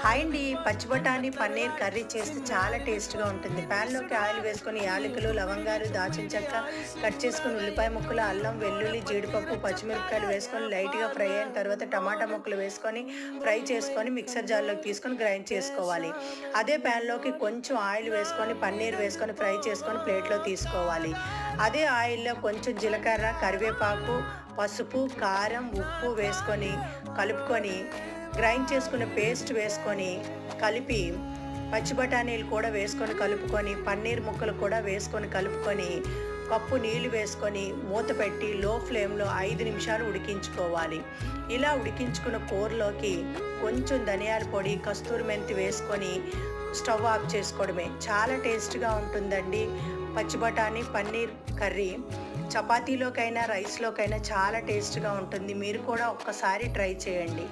Hi అండి. పచ్చి బఠానీ పన్నీర్ కర్రీ చేస్తే చాలా టేస్ట్‌గా ఉంటుంది. ప్యాన్‌లోకి ఆయిల్ వేసుకొని యాలకులు, లవంగాలు, దాల్చిన చెక్క, కట్ చేసుకొని ఉల్లిపాయ ముక్కలు, అల్లం, వెల్లుల్లి, జీడిపప్పు, పచ్చిమిరపకాయలు వేసుకొని లైట్‌గా ఫ్రై అయిన తర్వాత టమాటా ముక్కలు వేసుకొని ఫ్రై చేసుకొని మిక్సర్ జార్‌లోకి తీసుకొని గ్రైండ్ చేసుకోవాలి. అదే ప్యాన్‌లోకి కొంచెం ఆయిల్ వేసుకొని పన్నీర్ వేసుకొని ఫ్రై చేసుకొని ప్లేట్‌లో తీసుకోవాలి. అదే ఆయిల్‌లో కొంచెం జీలకర్ర, కరివేపాకు, పసుపు, కారం, ఉప్పు వేసుకొని కలుపుకొని గ్రైండ్ చేసుకున్న పేస్ట్ వేసుకొని కలిపి పచ్చి బఠానీలు కూడా వేసుకొని కలుపుకొని పన్నీర్ ముక్కలు కూడా వేసుకొని కలుపుకొని కప్పు నీళ్లు వేసుకొని మూత పెట్టి లో ఫ్లేమ్లో 5 నిమిషాలు ఉడికించుకోవాలి. ఇలా ఉడికించుకున్న కూరలోకి కొంచెం ధనియాల పొడి, కస్తూరి మెంతి వేసుకొని స్టవ్ ఆఫ్ చేసుకోవడమే. చాలా టేస్ట్గా ఉంటుందండి పచ్చి బఠానీ పన్నీర్ కర్రీ. చపాతీలోకైనా రైస్లోకైనా చాలా టేస్ట్గా ఉంటుంది. మీరు కూడా ఒక్కసారి ట్రై చేయండి.